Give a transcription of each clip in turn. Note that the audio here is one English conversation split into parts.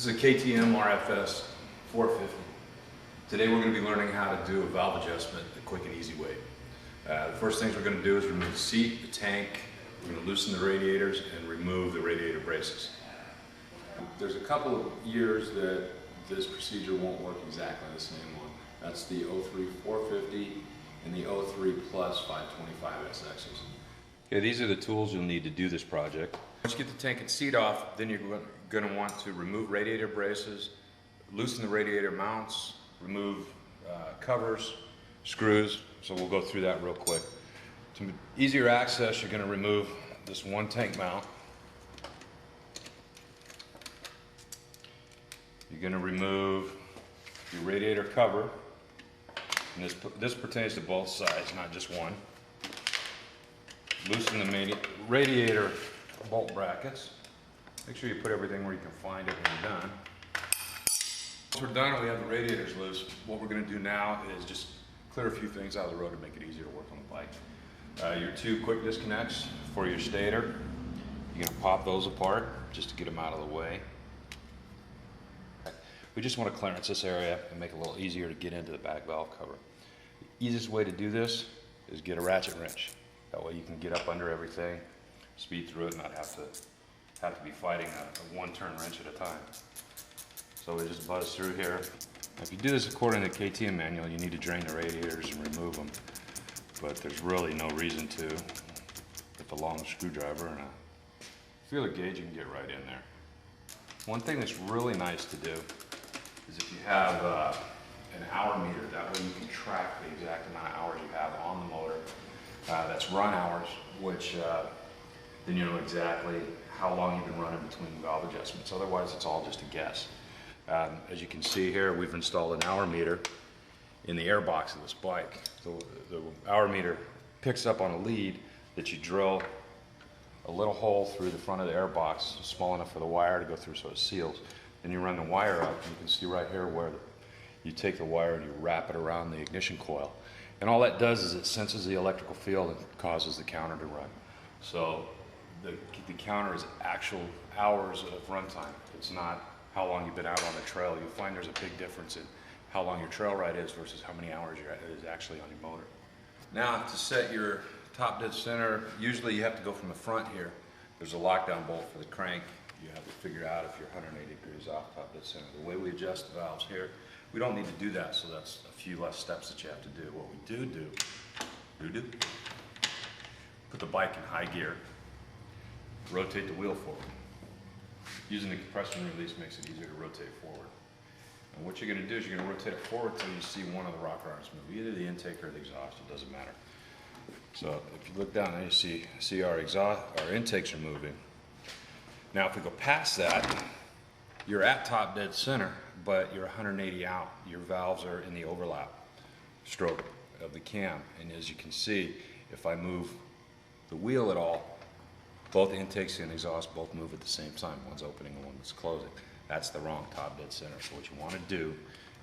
This is a KTM RFS 450. Today we're going to be learning how to do a valve adjustment the quick and easy way. The first things we're going to do is remove the seat, the tank, we're going to loosen the radiators and remove the radiator braces. There's a couple of years that this procedure won't work exactly the same one. That's the 03 450 and the 03 Plus 525 SXs. Okay, these are the tools you'll need to do this project. Once you get the tank and seat off, then you're going to want to remove radiator braces, loosen the radiator mounts, remove covers, screws. So we'll go through that real quick. To easier access, you're going to remove this one tank mount. You're going to remove your radiator cover. And this pertains to both sides, not just one. Loosen the radiator bolt brackets. Make sure you put everything where you can find it when you're done. Once we're done and we have the radiators loose, what we're going to do now is just clear a few things out of the road to make it easier to work on the bike. Your two quick disconnects for your stator, you're going to pop those apart just to get them out of the way. We just want to clearance this area and make it a little easier to get into the back valve cover. The easiest way to do this is get a ratchet wrench. That way you can get up under everything, speed through it, and not have to be fighting a one-turn wrench at a time. So we just buzz through here. If you do this according to the KTM manual, you need to drain the radiators and remove them. But there's really no reason to. With a long screwdriver and a feeler gauge, you can get right in there. One thing that's really nice to do is if you have an hour meter, that way you can track the exact amount of hours you have on the motor. That's run hours, which then you know exactly how long you've been running between valve adjustments. Otherwise, it's all just a guess. As you can see here, we've installed an hour meter in the air box of this bike. So the hour meter picks up on a lead that you drill a little hole through the front of the air box, small enough for the wire to go through so it seals. Then you run the wire up, and you can see right here where you take the wire and you wrap it around the ignition coil. And all that does is it senses the electrical field and causes the counter to run. So the counter is actual hours of runtime. It's not how long you've been out on the trail. You'll find there's a big difference in how long your trail ride is versus how many hours it is actually on your motor. Now to set your top dead center, usually you have to go from the front here. There's a lockdown bolt for the crank. You have to figure out if you're 180 degrees off top dead center. The way we adjust the valves here, we don't need to do that, so that's a few less steps that you have to do. What we do, put the bike in high gear, rotate the wheel forward. Using the compression release makes it easier to rotate forward. And what you're going to do is you're going to rotate it forward until you see one of the rocker arms move, either the intake or the exhaust, it doesn't matter. So if you look down there, you see our intakes are moving. Now if we go past that, you're at top dead center, but you're 180 out. Your valves are in the overlap stroke of the cam. And as you can see, if I move the wheel at all, both intakes and exhaust both move at the same time. One's opening and one's closing. That's the wrong top dead center. So what you want to do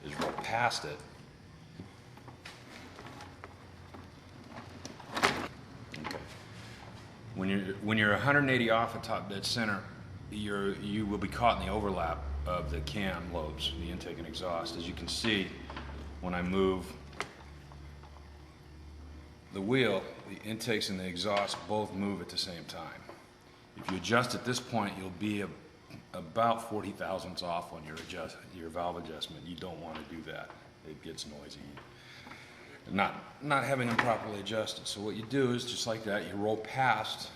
is roll past it. Okay. When you're 180 off at top dead center, you will be caught in the overlap of the cam lobes, the intake and exhaust. As you can see, when I move the wheel, the intakes and the exhaust both move at the same time. If you adjust at this point, you'll be about 40 thousandths off on your valve adjustment. You don't want to do that. It gets noisy. Not having them properly adjusted. So what you do is just like that, you roll past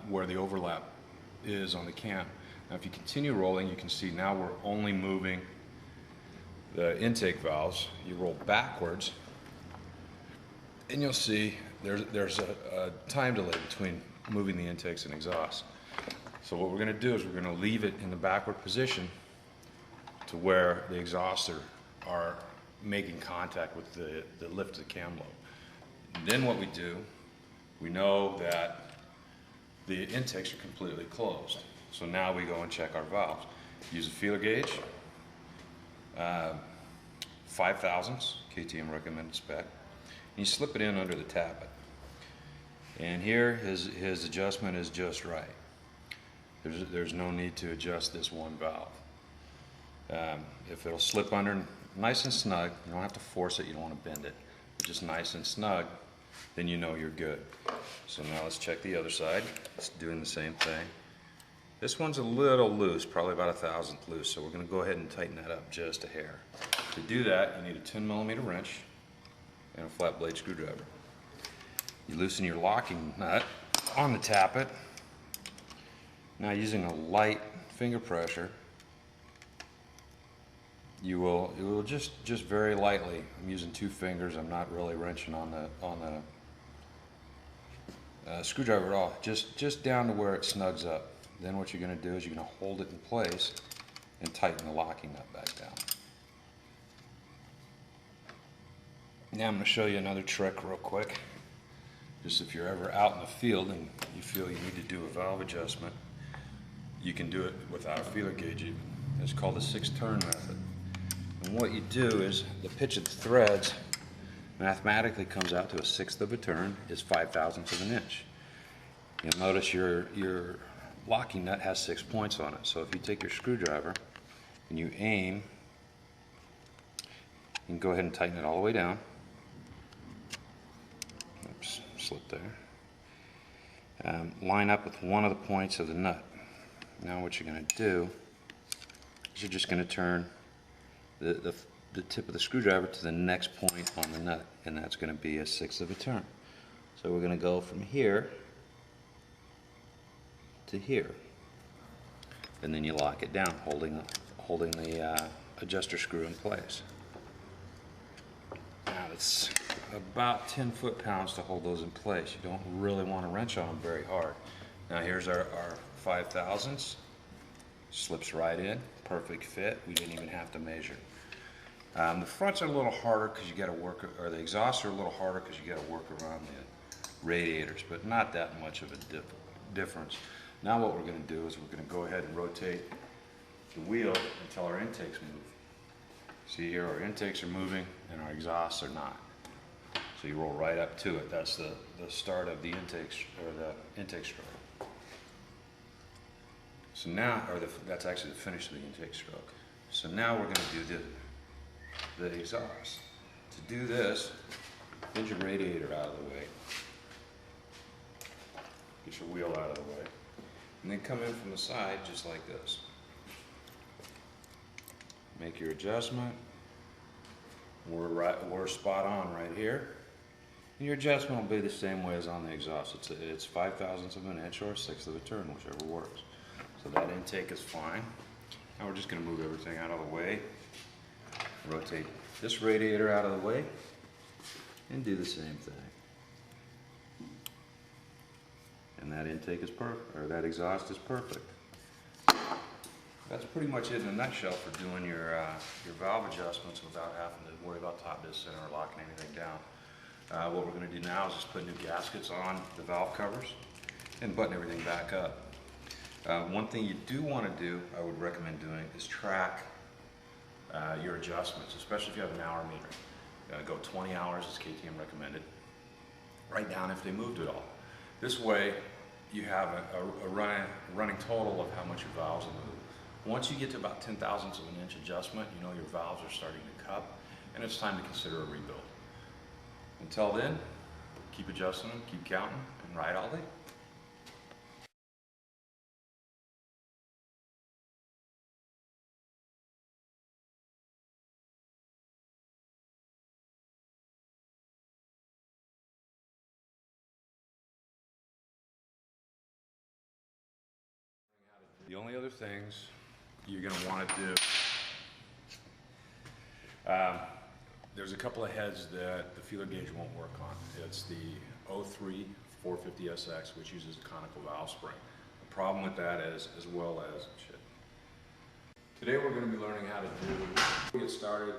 where the overlap is on the cam. Now if you continue rolling, you can see now we're only moving the intake valves. You roll backwards and you'll see there's a time delay between moving the intakes and exhaust. So what we're going to do is we're going to leave it in the backward position to where the exhausts are making contact with the lift of the cam lobe. And then what we do, we know that the intakes are completely closed. So now we go and check our valves. Use a feeler gauge, 5 thousandths, KTM recommended spec. And you slip it in under the tappet. And here his adjustment is just right. There's no need to adjust this one valve. If it'll slip under nice and snug, you don't have to force it, you don't want to bend it. It's just nice and snug, then you know you're good. So now let's check the other side. It's doing the same thing. This one's a little loose, probably about 1/1000th loose, so we're going to go ahead and tighten that up just a hair. To do that, you need a 10mm wrench and a flat blade screwdriver. You loosen your locking nut on the tappet. Now, using a light finger pressure, you will just very lightly. I'm using 2 fingers. I'm not really wrenching on the screwdriver at all. Just down to where it snugs up. Then what you're going to do is you're going to hold it in place and tighten the locking nut back down. Now I'm going to show you another trick real quick. Just if you're ever out in the field and you feel you need to do a valve adjustment, you can do it without a feeler gauge even. It's called the 6-turn method. And what you do is the pitch of the threads mathematically comes out to 1/6 of a turn is 5/1000ths of an inch. You'll notice your locking nut has 6 points on it. So if you take your screwdriver and you aim, you can go ahead and tighten it all the way down. Oops, slipped there. Line up with one of the points of the nut. Now what you're going to do is you're just going to turn the tip of the screwdriver to the next point on the nut, and that's going to be 1/6 of a turn. So we're going to go from here to here, and then you lock it down, holding the adjuster screw in place. Now it's about 10 foot-pounds to hold those in place. You don't really want to wrench on them very hard. Now here's our 5/1000ths. Slips right in, perfect fit. We didn't even have to measure. The fronts are a little harder because you got to work, or the exhausts are a little harder because you got to work around the radiators, but not that much of a difference. Now what we're going to do is we're going to go ahead and rotate the wheel until our intakes move. See here, our intakes are moving and our exhausts are not. So you roll right up to it. That's the start of the intakes, or the intake stroke. So now, that's actually the finish of the intake stroke. So now we're going to do the exhaust. To do this, get your radiator out of the way. Get your wheel out of the way. And then come in from the side just like this. Make your adjustment. We're spot on right here. And your adjustment will be the same way as on the exhaust. It's 5/1000ths of an inch or 1/6 of a turn, whichever works. So that intake is fine. Now we're just going to move everything out of the way. Rotate this radiator out of the way and do the same thing. And that intake is perfect, or that exhaust is perfect. That's pretty much it in a nutshell for doing your valve adjustments without having to worry about top, dead center, or locking anything down. What we're going to do now is just put new gaskets on the valve covers and button everything back up. One thing you do want to do, I would recommend doing, is track your adjustments, especially if you have an hour meter. Go 20 hours as KTM recommended. Write down if they moved at all. This way you have a running total of how much your valves have moved. Once you get to about 10/1000ths of an inch adjustment, you know your valves are starting to cup, and it's time to consider a rebuild. Until then, keep adjusting them, keep counting, and ride all day. The only other things you're going to want to do, there's a couple of heads that the feeler gauge won't work on. It's the 03 450SX, which uses a conical valve spring. The problem with that is, as well as, today we're going to be learning how to get started.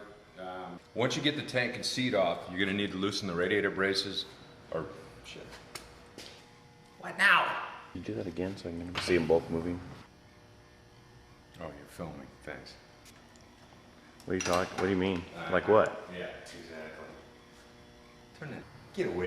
Once you get the tank and seat off, you're going to need to loosen the radiator braces, or What now? You do that again so I can see them both moving. Oh, you're filming. Thanks. What are you talking? What do you mean? Like what? Yeah, exactly. Turn that. Get away.